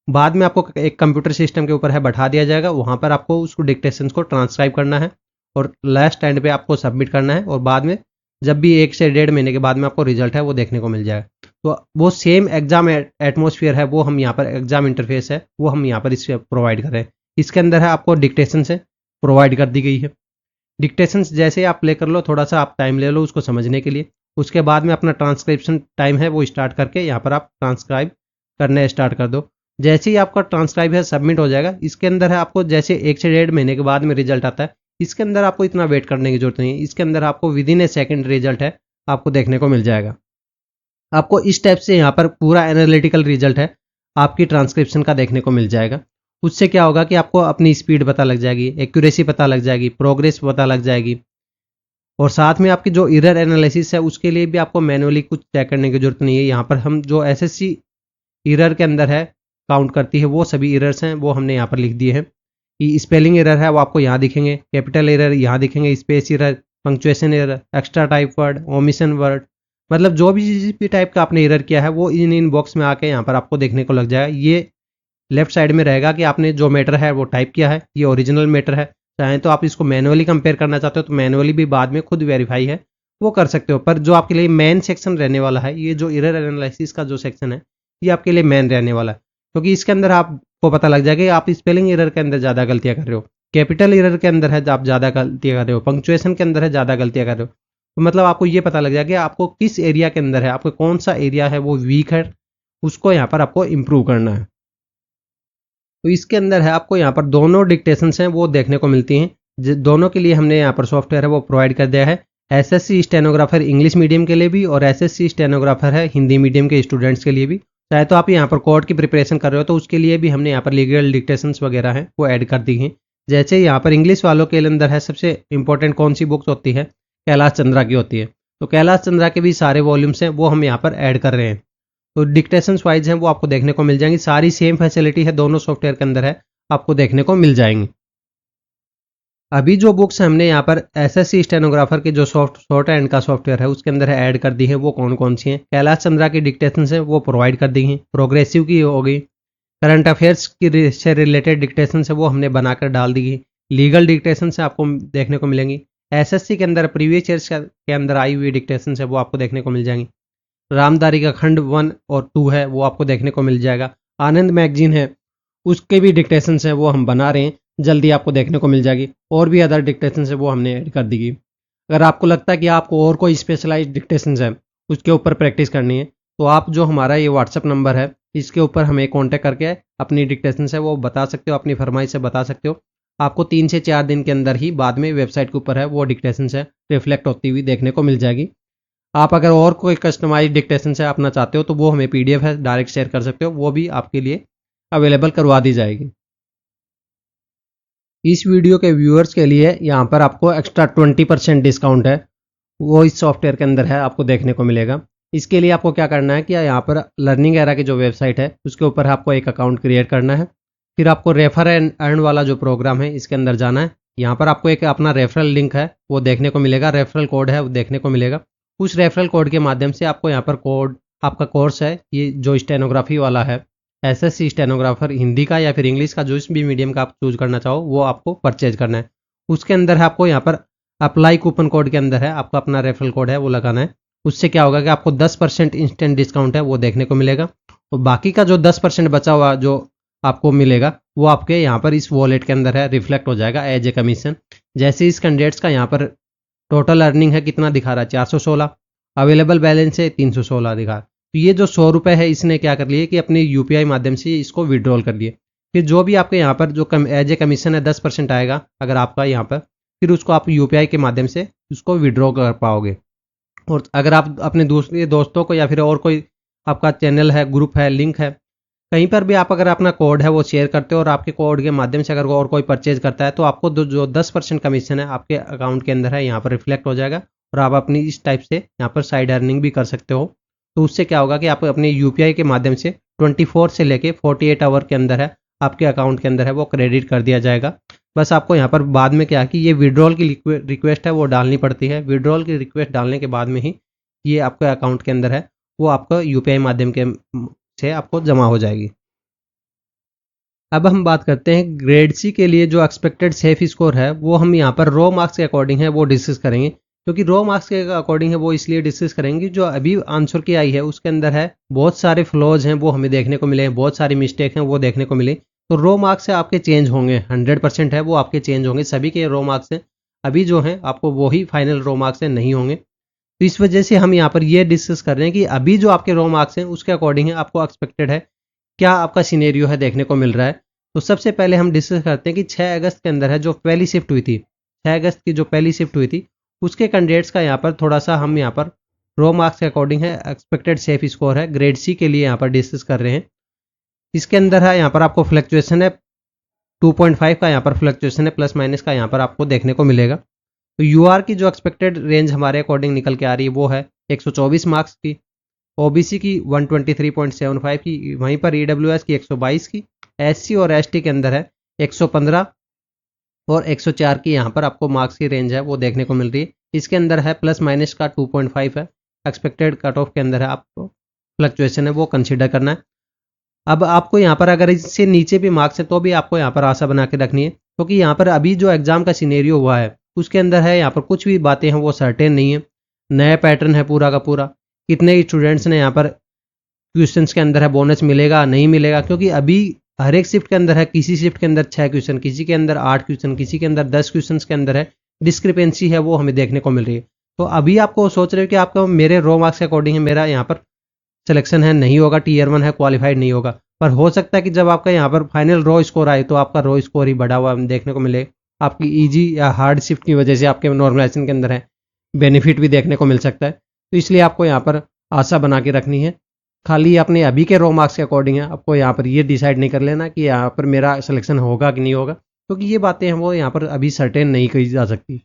बाद में आपको एक कंप्यूटर सिस्टम के ऊपर है बैठा दिया जाएगा, वहाँ पर आपको उसको डिक्टेशन को ट्रांसक्राइब करना है और लास्ट एंड पे आपको सबमिट करना है। और बाद में जब भी 1 से 1.5 महीने के बाद में आपको रिजल्ट है वो देखने को मिल जाएगा। तो वो सेम एग्जाम एटमोसफियर है, वो हम यहाँ पर एग्जाम इंटरफेस है वो हम यहाँ पर इस प्रोवाइड कर रहे हैं। इसके अंदर है आपको डिक्टेशन से प्रोवाइड कर दी गई है। डिक्टेशन जैसे आप प्ले कर लो, थोड़ा सा आप टाइम ले लो उसको समझने के लिए। उसके बाद में अपना ट्रांसक्रिप्शन टाइम है वो स्टार्ट करके यहाँ पर आप ट्रांसक्राइब करने स्टार्ट कर दो। जैसे ही आपका ट्रांसक्राइब है सबमिट हो जाएगा। इसके अंदर है आपको जैसे 1 से 1.5 महीने के बाद में रिजल्ट आता है, इसके अंदर आपको इतना वेट करने की जरूरत नहीं है। इसके अंदर आपको with in A second result है आपको देखने को मिल जाएगा। आपको इस टाइप से यहाँ पर पूरा एनालिटिकल रिजल्ट है आपकी ट्रांसक्रिप्शन का देखने को मिल जाएगा। उससे क्या होगा कि आपको अपनी स्पीड पता लग जाएगी, एक्यूरेसी पता लग जाएगी, प्रोग्रेस पता लग जाएगी। और साथ में आपकी जो एरर एनालिसिस है उसके लिए भी आपको मैनुअली कुछ चेक करने की जरूरत नहीं है। यहाँ पर हम जो एसएससी एरर के अंदर है काउंट करती है वो सभी एरर्स हैं वो हमने यहाँ पर लिख दिए हैं। कि स्पेलिंग एरर है वो आपको यहाँ दिखेंगे, कैपिटल एरर यहाँ दिखेंगे, space error, punctuation error, extra type word, omission word, मतलब जो भी टाइप का आपने एरर किया है वो इन बॉक्स में आके यहाँ पर आपको देखने को लग जाएगा। ये लेफ्ट साइड में रहेगा कि आपने जो मैटर है वो टाइप किया है, ये ओरिजिनल मैटर है। चाहें तो आप इसको मैनुअली कंपेयर करना चाहते हो तो मैनुअली भी बाद में खुद वेरीफाई है वो कर सकते हो। पर जो आपके लिए मेन सेक्शन रहने वाला है, ये जो एरर एनालिसिस का जो सेक्शन है ये आपके लिए मेन रहने वाला है। क्योंकि इसके अंदर आपको पता लग जाएगा कि आप स्पेलिंग एरर के अंदर ज़्यादा गलतियाँ कर रहे हो, कैपिटल एरर के अंदर है आप ज़्यादा गलतियाँ कर रहे हो, पंक्चुएशन के अंदर है ज़्यादा गलतियाँ कर रहे हो। तो मतलब आपको ये पता लग जाएगा कि आपको किस एरिया के अंदर है, आपको कौन सा एरिया है वो वीक है, उसको यहाँ पर आपको इम्प्रूव करना है। तो इसके अंदर है आपको यहाँ पर दोनों डिक्टेशंस हैं वो देखने को मिलती हैं। दोनों के लिए हमने यहाँ पर सॉफ्टवेयर है वो प्रोवाइड कर दिया है। एसएससी स्टेनोग्राफर इंग्लिश मीडियम के लिए भी और एसएससी स्टेनोग्राफर है हिंदी मीडियम के स्टूडेंट्स के लिए भी। चाहे तो आप यहाँ पर कोर्ट की प्रिपरेशन कर रहे हो तो उसके लिए भी हमने यहाँ पर लीगल डिक्टेशंस वगैरह हैं वो ऐड कर दी हैं। जैसे यहाँ पर इंग्लिश वालों के अंदर है सबसे इंपॉर्टेंट कौन सी बुक्स होती है, कैलाश चंद्रा की होती है। तो कैलाश चंद्रा के भी सारे वॉल्यूम्स हैं वो हम यहाँ पर ऐड कर रहे हैं। तो डिक्टेशंस वाइज हैं वो आपको देखने को मिल जाएंगी, सारी सेम फैसिलिटी है दोनों सॉफ्टवेयर के अंदर है आपको देखने को मिल जाएंगी। अभी जो बुक्स हमने यहाँ पर एसएससी स्टेनोग्राफर के जो शॉर्ट हैंड का सॉफ्टवेयर है उसके अंदर है ऐड कर दी है वो कौन कौन सी हैं। कैलाश चंद्रा की डिक्टेशंस हैं वो प्रोवाइड कर दी हैं, प्रोग्रेसिव की हो गई, करंट अफेयर्स की से रिलेटेड डिक्टेशंस है वो हमने बनाकर डाल दी है, लीगल डिक्टेशंस आपको देखने को मिलेंगी। एसएससी के अंदर प्रीवियस ईयर्स के अंदर आई हुई डिक्टेशंस है वो आपको देखने को मिल जाएंगी। रामधारी का खंड 1 और 2 है वो आपको देखने को मिल जाएगा। आनंद मैगजीन है उसके भी डिक्टेशंस हैं वो हम बना रहे हैं, जल्दी आपको देखने को मिल जाएगी। और भी अदर डिक्टेशंस है वो हमने ऐड कर दी। अगर आपको लगता है कि आपको और कोई स्पेशलाइज्ड डिक्टेशंस है उसके ऊपर प्रैक्टिस करनी है तो आप जो हमारा ये व्हाट्सअप नंबर है इसके ऊपर हमें कॉन्टैक्ट करके अपनी डिक्टेशंस है वो बता सकते हो, अपनी फरमाइश से बता सकते हो। आपको 3 से 4 दिन के अंदर ही बाद में वेबसाइट के ऊपर है वो डिक्टेशंस है रिफ्लेक्ट होती हुई देखने को मिल जाएगी। आप अगर और कोई कस्टमाइज डिक्टेशन से अपना चाहते हो तो वो हमें पीडीएफ है डायरेक्ट शेयर कर सकते हो, वो भी आपके लिए अवेलेबल करवा दी जाएगी। इस वीडियो के व्यूअर्स के लिए यहाँ पर आपको एक्स्ट्रा 20% डिस्काउंट है वो इस सॉफ्टवेयर के अंदर है आपको देखने को मिलेगा। इसके लिए आपको क्या करना है कि यहाँ पर लर्निंग एरा की जो वेबसाइट है उसके ऊपर आपको एक अकाउंट क्रिएट करना है। फिर आपको रेफर एंड अर्न वाला जो प्रोग्राम है इसके अंदर जाना है। यहाँ पर आपको एक अपना रेफरल लिंक है वो देखने को मिलेगा, रेफरल कोड है वो देखने को मिलेगा। उस रेफरल कोड के माध्यम से आपको यहाँ पर कोड आपका कोर्स है ये जो स्टेनोग्राफी वाला है, एसएससी स्टेनोग्राफर हिंदी का या फिर इंग्लिश का जो भी मीडियम का आप चूज करना चाहो वो आपको परचेज करना है। उसके अंदर है आपको यहाँ पर अप्लाई कूपन कोड के अंदर है आपका अपना रेफरल कोड है वो लगाना है। उससे क्या होगा कि आपको 10% इंस्टेंट डिस्काउंट है वो देखने को मिलेगा और बाकी का जो 10% बचा हुआ जो आपको मिलेगा वो आपके यहाँ पर इस वॉलेट के अंदर है रिफ्लेक्ट हो जाएगा एज ए कमीशन। जैसे इस कैंडिडेट्स का यहाँ पर टोटल अर्निंग है कितना दिखा रहा है 416, अवेलेबल बैलेंस है 316 दिखा रहा है। तो ये जो 100 रुपये है इसने क्या कर लिए कि अपने यूपीआई माध्यम से इसको विड्रॉल कर लिए। फिर जो भी आपके यहाँ पर जो एज ए कमीशन है 10% आएगा अगर आपका यहाँ पर, फिर उसको आप यूपीआई के माध्यम से उसको विड्रॉ कर पाओगे। और अगर आप अपने दूसरे दोस्तों को या फिर और कोई आपका चैनल है, ग्रुप है, लिंक है, कहीं पर भी आप अगर अपना कोड है वो शेयर करते हो और आपके कोड के माध्यम से अगर और कोई परचेज करता है तो आपको जो 10% कमीशन है आपके अकाउंट के अंदर है यहाँ पर रिफ्लेक्ट हो जाएगा और आप अपनी इस टाइप से यहाँ पर साइड अर्निंग भी कर सकते हो। तो उससे क्या होगा कि आप अपने यूपीआई के माध्यम से 24 से लेके 48 आवर के अंदर है आपके अकाउंट के अंदर है वो क्रेडिट कर दिया जाएगा। बस आपको यहाँ पर बाद में क्या है कि ये विड्रॉल की रिक्वेस्ट है वो डालनी पड़ती है। विड्रॉल की रिक्वेस्ट डालने के बाद में ही ये आपके अकाउंट के अंदर है वो आपका यूपीआई माध्यम के से आपको जमा हो जाएगी। अब हम बात करते हैं ग्रेड सी के लिए जो एक्सपेक्टेड सेफ स्कोर है वो हम यहाँ पर रो मार्क्स के अकॉर्डिंग है वो डिस्कस करेंगे। क्योंकि रो मार्क्स के अकॉर्डिंग है वो इसलिए डिस्कस करेंगे जो अभी आंसर की आई है उसके अंदर है बहुत सारे फ्लॉज हैं वो हमें देखने को मिले हैं, बहुत सारी मिस्टेक हैं वो देखने को मिले। तो रो मार्क्स से आपके चेंज होंगे, 100% है वो आपके चेंज होंगे, सभी के रो मार्क्स हैं अभी जो हैं आपको वही फाइनल रो मार्क्स हैं नहीं होंगे। तो इस वजह से हम यहाँ पर ये डिस्कस कर रहे हैं कि अभी जो आपके रो मार्क्स हैं उसके अकॉर्डिंग है आपको एक्सपेक्टेड है क्या आपका सिनेरियो है देखने को मिल रहा है। तो सबसे पहले हम डिस्कस करते हैं कि 6 अगस्त के अंदर है जो पहली शिफ्ट हुई थी, 6 अगस्त की जो पहली शिफ्ट हुई थी उसके कैंडिडेट्स का यहाँ पर थोड़ा सा हम यहाँ पर रो मार्क्स के अकॉर्डिंग है एक्सपेक्टेड सेफ स्कोर है ग्रेड सी के लिए यहाँ पर डिस्कस कर रहे हैं। इसके अंदर है यहाँ पर आपको फ्लक्चुएशन है 2.5 का यहाँ पर फ्लक्चुएशन है, प्लस माइनस का यहाँ पर आपको देखने को मिलेगा। तो यूआर की जो एक्सपेक्टेड रेंज हमारे अकॉर्डिंग निकल के आ रही है वो है 124 मार्क्स की, ओबीसी की 123.75 की, वहीं पर ईडब्ल्यूएस की 122 की, एससी और एसटी के अंदर है 115 और 104 की यहाँ पर आपको मार्क्स की रेंज है वो देखने को मिल रही है। इसके अंदर है प्लस माइनस का 2.5 है, एक्सपेक्टेड कट ऑफ के अंदर है आपको फ्लक्चुएशन है वो कंसीडर करना है। अब आपको यहाँ पर अगर इससे नीचे भी मार्क्स है तो भी आपको यहाँ पर आशा बना के रखनी है क्योंकि यहाँ पर अभी जो एग्जाम का सिनेरियो हुआ है उसके अंदर है यहाँ पर कुछ भी बातें हैं वो सर्टेन नहीं है, नया पैटर्न है पूरा का पूरा। कितने स्टूडेंट्स ने यहाँ पर क्वेश्चंस के अंदर है बोनस मिलेगा नहीं मिलेगा, क्योंकि अभी हर एक शिफ्ट के अंदर है, किसी शिफ्ट के अंदर 6 क्वेश्चन, किसी के अंदर 8 क्वेश्चन, किसी के अंदर 10 क्वेश्चन के अंदर है डिस्क्रिपेंसी है वो हमें देखने को मिल रही है। तो अभी आपको सोच रहे हो कि आपका मेरे रो मार्क्स के अकॉर्डिंग है मेरा यहाँ पर सिलेक्शन है नहीं होगा, टीयर 1 है क्वालिफाइड नहीं होगा, पर हो सकता है कि जब आपका यहाँ पर फाइनल रो स्कोर आए तो आपका रो स्कोर ही बढ़ा हुआ देखने को मिले। आपकी ईजी या हार्ड शिफ्ट की वजह से आपके नॉर्मलाइजेशन के अंदर है बेनिफिट भी देखने को मिल सकता है। तो इसलिए आपको यहाँ पर आशा बना के रखनी है। खाली अपने अभी के रो मार्क्स के अकॉर्डिंग है आपको यहाँ पर ये डिसाइड नहीं कर लेना कि यहाँ पर मेरा सिलेक्शन होगा कि नहीं होगा, क्योंकि ये बातें हैं वो यहाँ पर अभी सर्टेन नहीं कही जा सकती।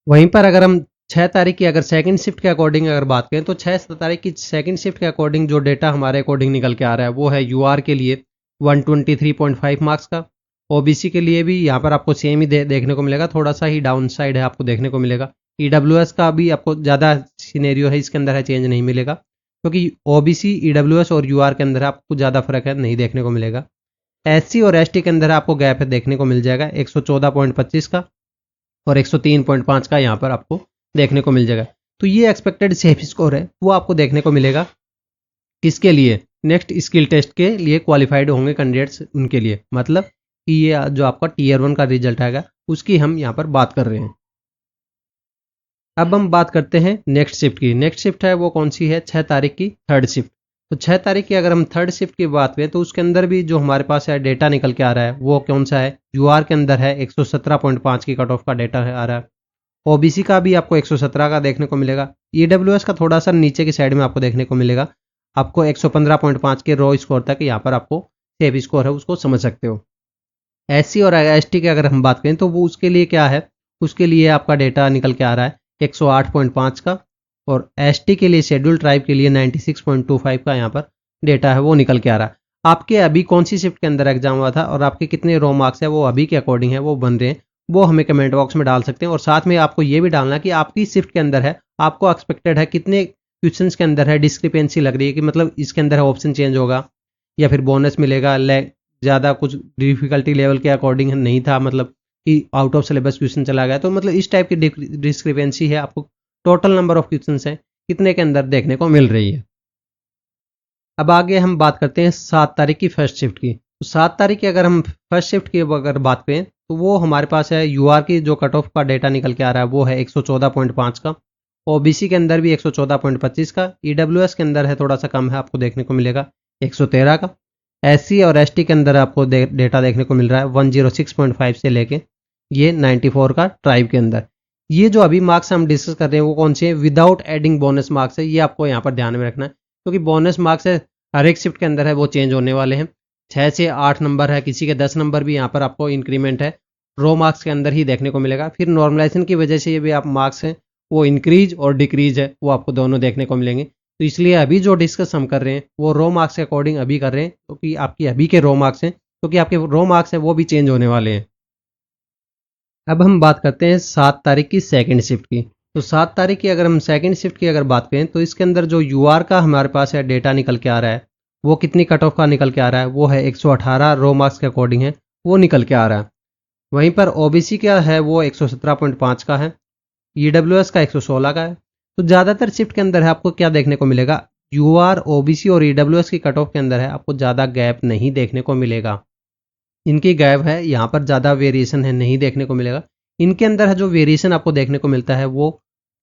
वहीं पर अगर हम 6 तारीख की अगर सेकंड शिफ्ट के अकॉर्डिंग अगर बात करें तो 6 तारीख की सेकंड शिफ्ट के अकॉर्डिंग जो डेटा हमारे अकॉर्डिंग निकल के आ रहा है वो है यूआर के लिए 123.5 मार्क्स का, ओबीसी के लिए भी यहाँ पर आपको सेम ही देखने को मिलेगा, थोड़ा सा ही डाउन साइड है आपको देखने को मिलेगा। ईडब्ल्यूएस का भी आपको ज़्यादा सीनेरियो है इसके अंदर है चेंज नहीं मिलेगा, क्योंकि ओबीसी ईडब्ल्यूएस और यूआर के अंदर आपको ज़्यादा फर्क है नहीं देखने को मिलेगा। एससी और एसटी के अंदर आपको गैप है देखने को मिल जाएगा 114.25 का और 103.5 का यहाँ पर आपको देखने को मिल जाएगा। तो ये एक्सपेक्टेड सेफ स्कोर है वो आपको देखने को मिलेगा किसके लिए, नेक्स्ट स्किल टेस्ट के लिए क्वालिफाइड होंगे कैंडिडेट्स उनके लिए, मतलब कि ये जो आपका टीयर 1 का रिजल्ट आएगा उसकी हम यहाँ पर बात कर रहे हैं। अब हम बात करते हैं नेक्स्ट शिफ्ट की। नेक्स्ट शिफ्ट है वो कौन सी है, 6 तारीख की थर्ड शिफ्ट। तो 6 तारीख की अगर हम थर्ड शिफ्ट की बात करें तो उसके अंदर भी जो हमारे पास है डेटा निकल के आ रहा है वो कौन सा है, यूआर के अंदर है 117.5 की कट ऑफ का डेटा है आ रहा है, ओबीसी का भी आपको 117 का देखने को मिलेगा, ईडब्ल्यूएस का थोड़ा सा नीचे की साइड में आपको देखने को मिलेगा, आपको 115.5 के रो स्कोर तक यहाँ पर आपको सेफ स्कोर है उसको समझ सकते हो। एससी और एसटी की अगर हम बात करें तो वो उसके लिए क्या है, उसके लिए आपका डेटा निकल के आ रहा है 108.5 का, और एसटी के लिए शेड्यूल ट्राइब के लिए 96.25 का यहाँ पर डेटा है वो निकल के आ रहा है। आपके अभी कौन सी शिफ्ट के अंदर एग्जाम हुआ था और आपके कितने रो मार्क्स है वो अभी के अकॉर्डिंग है वो बन रहे हैं, वो हमें कमेंट बॉक्स में डाल सकते हैं। और साथ में आपको ये भी डालना कि आपकी शिफ्ट के अंदर है आपको एक्सपेक्टेड है कितने क्वेश्चन के अंदर है डिस्क्रिपेंसी लग रही है, कि मतलब इसके अंदर है ऑप्शन चेंज होगा या फिर बोनस मिलेगा, ज़्यादा कुछ डिफिकल्टी लेवल के अकॉर्डिंग नहीं था, मतलब कि आउट ऑफ सिलेबस क्वेश्चन चला गया, तो मतलब इस टाइप की डिस्क्रिपेंसी है आपको टोटल नंबर ऑफ क्वेश्चन है कितने के अंदर देखने को मिल रही है। अब आगे हम बात करते हैं 7 तारीख की फर्स्ट शिफ्ट की। तो 7 तारीख की अगर हम फर्स्ट शिफ्ट की अगर बात करें तो वो हमारे पास है यूआर की जो कट ऑफ का डेटा निकल के आ रहा है वो है 114.5 का, ओबीसी के अंदर भी 114.25 का, ईडब्ल्यूएस के अंदर है थोड़ा सा कम है आपको देखने को मिलेगा 113 का, एससी और एसटी के अंदर आपको डेटा देखने को मिल रहा है 106.5 से लेके ये 94 का ट्राइब के अंदर। ये जो अभी मार्क्स हम डिस्कस कर रहे हैं वो कौन से हैं, विदाउट एडिंग बोनस मार्क्स है, ये आपको यहाँ पर ध्यान में रखना है, क्योंकि बोनस मार्क्स है हर एक शिफ्ट के अंदर है वो चेंज होने वाले हैं। 6 से 8 नंबर है, किसी के 10 नंबर भी यहाँ पर आपको इंक्रीमेंट है रो मार्क्स के अंदर ही देखने को मिलेगा। फिर नॉर्मलाइजेशन की वजह से ये भी आप मार्क्स हैं वो इंक्रीज और डिक्रीज है वो आपको दोनों देखने को मिलेंगे। तो इसलिए अभी जो डिस्कस हम कर रहे हैं वो रो मार्क्स के अकॉर्डिंग अभी कर रहे हैं, क्योंकि आपकी अभी के रो मार्क्स हैं, क्योंकि आपके रो मार्क्स हैं वो भी चेंज होने वाले हैं। अब हम बात करते हैं 7 तारीख की सेकंड शिफ्ट की। तो 7 तारीख की अगर हम सेकंड शिफ्ट की अगर बात करें तो इसके अंदर जो यूआर का हमारे पास है डेटा निकल के आ रहा है, वो कितनी कट ऑफ का निकल के आ रहा है, वो है 118 रो मार्क्स के अकॉर्डिंग है, वो निकल के आ रहा है। वहीं पर ओबीसी का है वो 117.5 का है, ईडब्ल्यूएस का 116 का है। तो ज़्यादातर शिफ्ट के अंदर है आपको क्या देखने को मिलेगा, यूआर ओबीसी और ईडब्ल्यूएस की कट ऑफ के अंदर है आपको ज़्यादा गैप नहीं देखने को मिलेगा। इनकी गैप है यहाँ पर ज़्यादा वेरिएशन है नहीं देखने को मिलेगा। इनके अंदर है जो वेरिएशन आपको देखने को मिलता है वो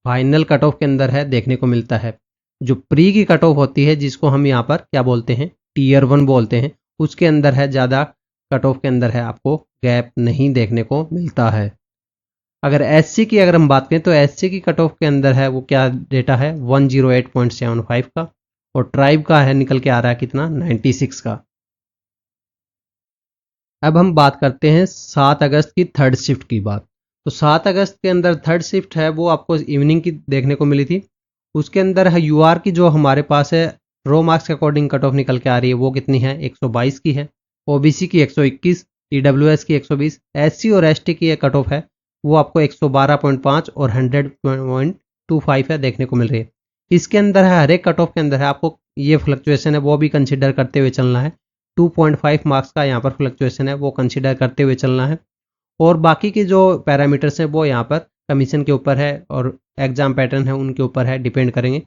फाइनल कट ऑफ के अंदर है देखने को मिलता है। जो प्री की कट ऑफ होती है जिसको हम यहाँ पर क्या बोलते हैं, टीयर 1 बोलते हैं, उसके अंदर है ज़्यादा कट ऑफ के अंदर है आपको गैप नहीं देखने को मिलता है। अगर एससी की अगर हम बात करें तो एससी की कट ऑफ के अंदर है वो क्या डेटा है 108.75 का, और ट्राइब का है निकल के आ रहा है कितना 96 का। अब हम बात करते हैं 7 अगस्त की थर्ड शिफ्ट की बात। तो 7 अगस्त के अंदर थर्ड शिफ्ट है वो आपको इवनिंग की देखने को मिली थी। उसके अंदर है यूआर की जो हमारे पास है रो मार्क्स के अकॉर्डिंग कट ऑफ निकल के आ रही है वो कितनी है 122 की है, ओबीसी की 121, ईडब्ल्यूएस की 120, एससी और एसटी की कट ऑफ है वो आपको 112.5 और 100.25 है देखने को मिल रही है। इसके अंदर है हर एक कट ऑफ के अंदर है आपको ये फ्लक्चुएशन है वो भी कंसिडर करते हुए चलना है। 2.5 मार्क्स का यहाँ पर फ्लक्चुएशन है वो कंसिडर करते हुए चलना है, और बाकी के जो पैरामीटर्स हैं वो यहाँ पर कमीशन के ऊपर है और एग्जाम पैटर्न है उनके ऊपर है डिपेंड करेंगे।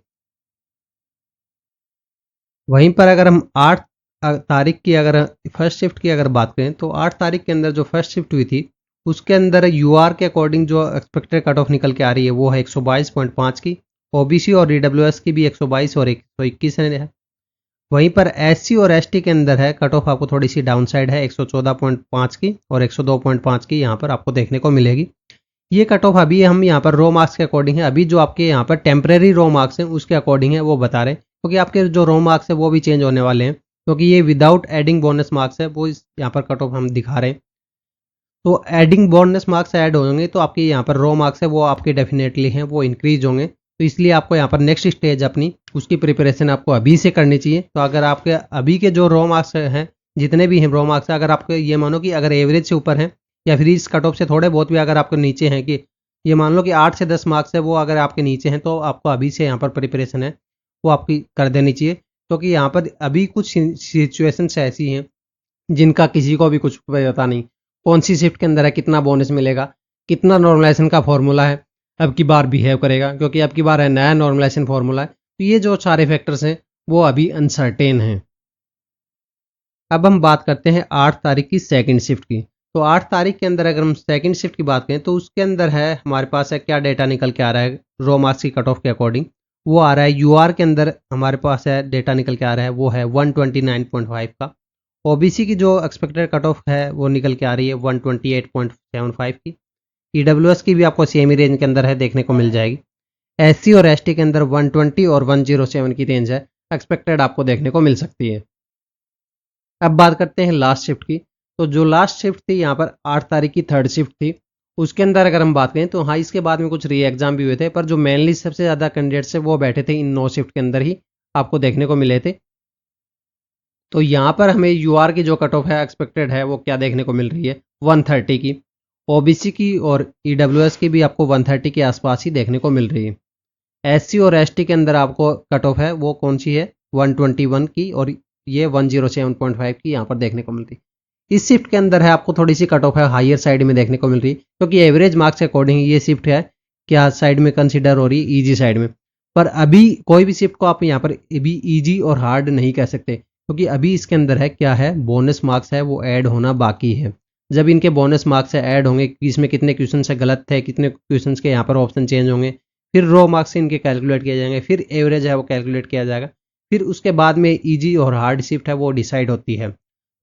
वहीं पर अगर हम 8 तारीख की अगर फर्स्ट शिफ्ट की अगर बात करें तो 8 तारीख के अंदर जो फर्स्ट शिफ्ट हुई थी उसके अंदर यूआर के अकॉर्डिंग जो एक्सपेक्टेड कट ऑफ निकल के आ रही है वो है 122.5 की, ओबीसी और ईडब्ल्यूएस की भी 122 और 121 है। वहीं पर एससी और एसटी के अंदर है कट ऑफ आपको थोड़ी सी डाउन साइड है 114.5 की और 102.5 की यहाँ पर आपको देखने को मिलेगी। ये कट ऑफ अभी हम यहाँ पर रो मार्क्स के अकॉर्डिंग है, अभी जो आपके यहाँ पर टेम्परेरी रो मार्क्स हैं उसके अकॉर्डिंग है वो बता रहे हैं, क्योंकि आपके जो रो मार्क्स है वो भी चेंज होने वाले हैं, क्योंकि ये विदाउट एडिंग बोनस मार्क्स है वो इस यहाँ पर कट ऑफ हम दिखा रहे हैं। तो एडिंग बोनस मार्क्स ऐड होंगे तो आपके यहाँ पर रो मार्क्स है वो आपके डेफिनेटली हैं वो इंक्रीज होंगे। तो इसलिए आपको यहाँ पर नेक्स्ट स्टेज अपनी उसकी प्रिपरेशन आपको अभी से करनी चाहिए। तो अगर आपके अभी के जो रो मार्क्स हैं जितने भी हैं रो मार्क्स अगर आपको ये मानो कि अगर एवरेज से ऊपर हैं या फिर इस कट ऑफ से थोड़े बहुत भी अगर आपके नीचे हैं, कि ये मान लो कि 8 से 10 मार्क्स है वो अगर आपके नीचे हैं तो आपको अभी से यहाँ पर प्रिपरेशन है वो आपकी कर देनी चाहिए, क्योंकि यहाँ पर अभी कुछ सिचुएशंस ऐसी हैं जिनका किसी को भी कुछ पता नहीं, कौन सी शिफ्ट के अंदर है कितना बोनस मिलेगा, कितना नॉर्मलाइजेशन का फॉर्मूला है अब की बार बिहेव करेगा, क्योंकि अब की बार है नया नॉर्मलाइजेशन फॉर्मूला है। तो ये जो सारे फैक्टर्स हैं वो अभी अनसर्टेन हैं। अब हम बात करते हैं 8 तारीख की सेकंड शिफ्ट की। तो 8 तारीख के अंदर अगर हम सेकंड शिफ्ट की बात करें तो उसके अंदर है हमारे पास है क्या डेटा निकल के आ रहा है रो मार्क्स की कट ऑफ के अकॉर्डिंग, वो आ रहा है यूआर के अंदर हमारे पास है डेटा निकल के आ रहा है वो है 129.5 का, ओबीसी की जो एक्सपेक्टेड कट ऑफ है वो निकल के आ रही है 128.75 की, ईडब्ल्यूएस की भी आपको सेम ही रेंज के अंदर है देखने को मिल जाएगी, एससी और एसटी के अंदर 120 और 107 की रेंज है एक्सपेक्टेड आपको देखने को मिल सकती है। अब बात करते हैं लास्ट शिफ्ट की। तो जो लास्ट शिफ्ट थी यहाँ पर 8 तारीख की थर्ड शिफ्ट थी, उसके अंदर अगर हम बात करें तो हाँ इसके बाद में कुछ री एग्जाम भी हुए थे, पर जो मेनली सबसे ज़्यादा कैंडिडेट्स है वो बैठे थे इन 9 शिफ्ट के अंदर ही आपको देखने को मिले थे। तो यहाँ पर हमें यूआर की जो कट ऑफ है एक्सपेक्टेड है वो क्या देखने को मिल रही है 130 की, ओबीसी की और ईडब्ल्यूएस की भी आपको 130 के आसपास ही देखने को मिल रही है। एससी और एसटी के अंदर आपको कट ऑफ है वो कौन सी है 121 की, और ये 107.5 की यहाँ पर देखने को मिलती है। इस शिफ्ट के अंदर है आपको थोड़ी सी कट ऑफ है हायर साइड में देखने को मिल रही है, क्योंकि एवरेज मार्क्स के अकॉर्डिंग ये शिफ्ट है क्या साइड में कंसिडर हो रही है ईजी साइड में। पर अभी कोई भी शिफ्ट को आप यहाँ पर अभी ईजी और हार्ड नहीं कह सकते, क्योंकि अभी इसके अंदर है क्या है बोनस मार्क्स है वो ऐड होना बाकी है। जब इनके बोनस मार्क्स है ऐड होंगे इसमें कितने क्वेश्चन है गलत थे कितने क्वेश्चन के यहाँ पर ऑप्शन चेंज होंगे, फिर रो मार्क्स इनके कैलकुलेट किए जाएंगे, फिर एवरेज है वो कैलकुलेट किया जाएगा, फिर उसके बाद में ईजी और हार्ड शिफ्ट है वो डिसाइड होती है।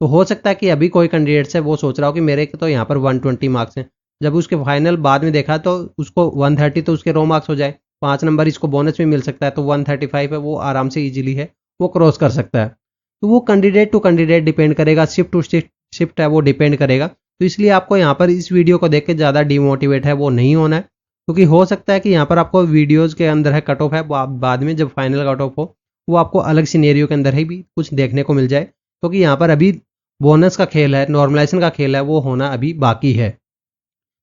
तो हो सकता है कि अभी कोई कैंडिडेट्स है वो सोच रहा हो कि मेरे तो यहाँ पर 120 मार्क्स हैं, जब उसके फाइनल बाद में देखा तो उसको 130 तो उसके रो मार्क्स हो जाए, 5 नंबर इसको बोनस भी मिल सकता है, तो 135 है वो आराम से ईजिली है वो क्रॉस कर सकता है। तो वो कैंडिडेट टू कैंडिडेट डिपेंड करेगा, शिफ्ट टू शिफ्ट है वो डिपेंड करेगा। तो इसलिए आपको यहाँ पर इस वीडियो को देख के ज़्यादा डिमोटिवेट है वो नहीं होना है। क्योंकि हो सकता है कि यहाँ पर आपको वीडियोज़ के अंदर है कट ऑफ है, वो आप बाद में जब फाइनल कट ऑफ हो वो आपको अलग सिनेरियो के अंदर ही भी कुछ देखने को मिल जाए, क्योंकि यहाँ पर अभी बोनस का खेल है, नॉर्मलाइजेशन का खेल है, वो होना अभी बाकी है।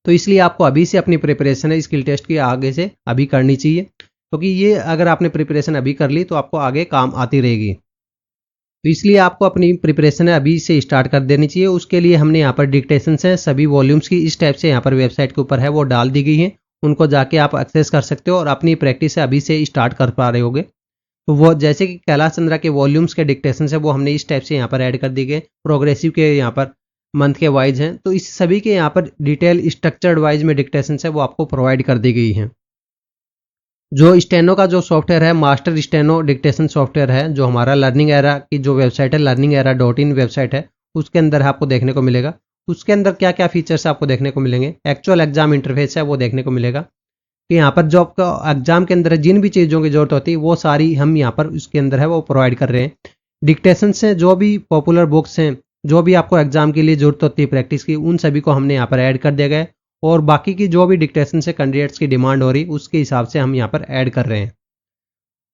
तो इसलिए आपको अभी से अपनी प्रिपरेशन है स्किल टेस्ट की आगे से अभी करनी चाहिए, क्योंकि ये अगर आपने प्रिपरेशन अभी कर ली तो आपको आगे काम आती रहेगी। तो इसलिए आपको अपनी प्रिपरेशन है अभी से स्टार्ट कर देनी चाहिए। उसके लिए हमने यहाँ पर डिक्टेशन है सभी वॉल्यूम्स की इस टाइप से यहाँ पर वेबसाइट के ऊपर है वो डाल दी गई है, उनको जाके आप एक्सेस कर सकते हो और अपनी प्रैक्टिस है अभी से स्टार्ट कर पा रहे होगे। तो वो जैसे कि कैलाश चंद्रा के वॉल्यूम्स के डिक्टेशन है वो हमने इस टाइप से यहाँ पर ऐड कर दी गए, प्रोग्रेसिव के यहाँ पर मंथ के वाइज हैं, तो इस सभी के यहाँ पर डिटेल स्ट्रक्चर्ड वाइज में डिक्टेशन है वो आपको प्रोवाइड कर दी गई हैं। जो स्टेनो का जो सॉफ्टवेयर है, मास्टर स्टेनो डिक्टेशन सॉफ्टवेयर है, जो हमारा लर्निंग एरा की जो वेबसाइट है learningerra.in वेबसाइट है, उसके अंदर आपको देखने को मिलेगा। उसके अंदर क्या क्या फीचर्स आपको देखने को मिलेंगे, एक्चुअल एग्जाम इंटरफेस है वो देखने को मिलेगा कि यहाँ पर जो आपका एग्जाम के अंदर जिन भी चीज़ों की जरूरत होती है वो सारी हम यहाँ पर उसके अंदर है वो प्रोवाइड कर रहे हैं। डिक्टेशन से जो भी पॉपुलर बुक्स हैं, जो भी आपको एग्जाम के लिए जरूरत होती है प्रैक्टिस की, उन सभी को हमने यहाँ पर ऐड कर दिया गया है और बाकी की जो भी डिक्टेशन से कैंडिडेट्स की डिमांड हो रही उसके हिसाब से हम यहाँ पर ऐड कर रहे हैं।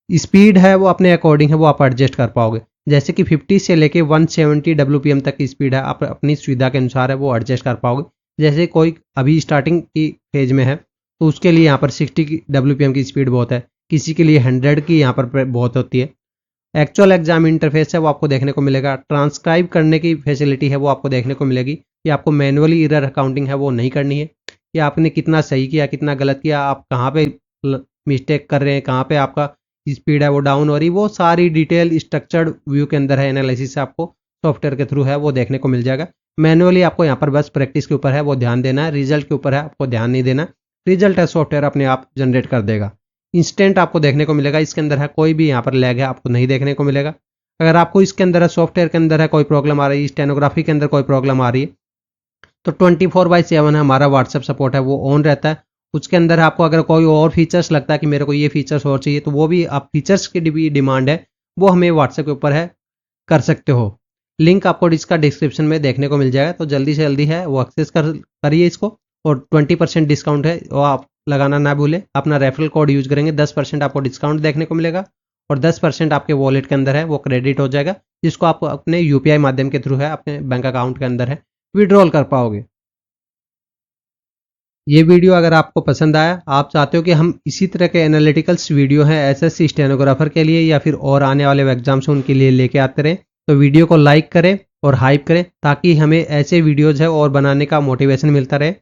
स्पीड है वो अपने अकॉर्डिंग है वो आप एडजस्ट कर पाओगे, जैसे कि 50 से लेके 170 WPM तक की स्पीड है, आप अपनी सुविधा के अनुसार है वो एडजस्ट कर पाओगे। जैसे कोई अभी स्टार्टिंग की फेज में है तो उसके लिए यहाँ पर 60 WPM की स्पीड बहुत है, किसी के लिए 100 की यहाँ पर बहुत होती है। एक्चुअल एग्जाम इंटरफेस है वो आपको देखने को मिलेगा। ट्रांसक्राइब करने की फैसिलिटी है वो आपको देखने को मिलेगी कि आपको मैनुअली एरर अकाउंटिंग है वो नहीं करनी है, कि आपने कितना सही किया कितना गलत किया, आप कहाँ पे मिस्टेक कर रहे हैं, कहाँ पे आपका स्पीड है वो डाउन हो रही, वो सारी डिटेल स्ट्रक्चर्ड व्यू के अंदर है एनालिसिस आपको सॉफ्टवेयर के थ्रू है वो देखने को मिल जाएगा। मैनुअली आपको यहाँ पर बस प्रैक्टिस के ऊपर है वो ध्यान देना है, रिजल्ट के ऊपर है आपको ध्यान नहीं देना। रिजल्ट है सॉफ्टवेयर अपने आप जनरेट कर देगा, इंस्टेंट आपको देखने को मिलेगा। इसके अंदर है कोई भी यहाँ पर लैग है आपको नहीं देखने को मिलेगा। अगर आपको इसके अंदर है सॉफ्टवेयर के अंदर है कोई प्रॉब्लम आ रही है, स्टेनोग्राफी के अंदर कोई प्रॉब्लम आ रही है, तो 24/7 हमारा व्हाट्सएप सपोर्ट है वो ऑन रहता है। उसके अंदर आपको अगर कोई और फीचर्स लगता है कि मेरे को ये फीचर्स और चाहिए, तो वो भी आप फीचर्स की भी डिमांड है वो हमें व्हाट्सएप के ऊपर है कर सकते हो। लिंक आपको इसका डिस्क्रिप्शन में देखने को मिल जाएगा, तो जल्दी से जल्दी है वो एक्सेस करिए इसको। और 20% डिस्काउंट है वो आप लगाना ना भूलें। अपना रेफरल कोड यूज करेंगे 10% आपको डिस्काउंट देखने को मिलेगा और 10% आपके वॉलेट के अंदर है वो क्रेडिट हो जाएगा, जिसको आप अपने UPI माध्यम के थ्रू है अपने बैंक अकाउंट के अंदर है विड्रॉल कर पाओगे। ये वीडियो अगर आपको पसंद आया, आप चाहते हो कि हम इसी तरह के एनालिटिकल्स वीडियो हैं SSC स्टेनोग्राफर के लिए या फिर और आने वाले एग्जाम्स उनके लिए लेके आते रहें, तो वीडियो को लाइक करें और हाइप करें, ताकि हमें ऐसे वीडियोज़ है और बनाने का मोटिवेशन मिलता रहे।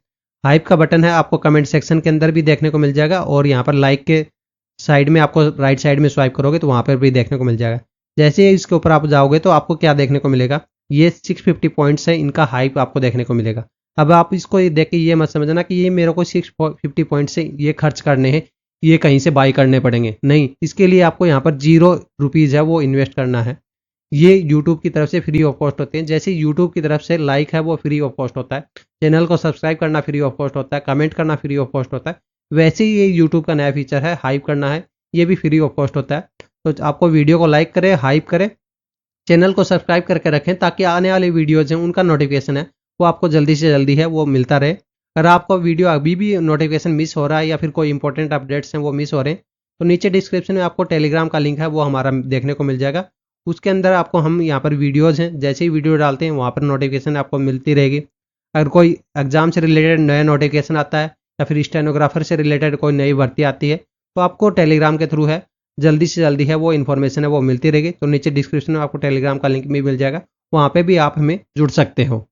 हाइप का बटन है आपको कमेंट सेक्शन के अंदर भी देखने को मिल जाएगा और यहाँ पर लाइक के साइड में आपको राइट साइड में स्वाइप करोगे तो वहाँ पर भी देखने को मिल जाएगा। जैसे ही इसके ऊपर आप जाओगे तो आपको क्या देखने को मिलेगा, ये 650 पॉइंट्स है, इनका हाइप आपको देखने को मिलेगा। अब आप इसको देख के ये मत समझना कि ये मेरे को 650 पॉइंट से ये खर्च करने हैं, ये कहीं से बाई करने पड़ेंगे, नहीं। इसके लिए आपको यहाँ पर 0 रुपीज़ है वो इन्वेस्ट करना है। ये यूट्यूब की तरफ से फ्री ऑफ कॉस्ट होते हैं। जैसे यूट्यूब की तरफ से लाइक है वो फ्री ऑफ कॉस्ट होता है, चैनल को सब्सक्राइब करना फ्री ऑफ कॉस्ट होता है, कमेंट करना फ्री ऑफ कॉस्ट होता है, वैसे ही ये यूट्यूब का नया फीचर है हाइप करना है, ये भी फ्री ऑफ कॉस्ट होता है। तो आपको वीडियो को लाइक करें, हाइप करें, चैनल को सब्सक्राइब करके रखें, ताकि आने वाले वीडियोज हैं उनका नोटिफिकेशन है वो आपको जल्दी से जल्दी है वो मिलता रहे। अगर आपको वीडियो अभी भी नोटिफिकेशन मिस हो रहा है या फिर कोई इंपॉर्टेंट अपडेट्स हैं वो मिस हो रहे हैं, तो नीचे डिस्क्रिप्शन में आपको टेलीग्राम का लिंक है वो हमारा देखने को मिल जाएगा। उसके अंदर आपको हम यहाँ पर वीडियोज़ हैं, जैसे ही वीडियो डालते हैं वहाँ पर नोटिफिकेशन आपको मिलती रहेगी। अगर कोई एग्जाम से रिलेटेड नया नोटिफिकेशन आता है या फिर स्टेनोग्राफर से रिलेटेड कोई नई भर्ती आती है, तो आपको टेलीग्राम के थ्रू है जल्दी से जल्दी है वो इन्फॉर्मेशन है वो मिलती रहेगी। तो नीचे डिस्क्रिप्शन में आपको टेलीग्राम का लिंक भी मिल जाएगा, वहाँ पे भी आप हमें जुड़ सकते हो।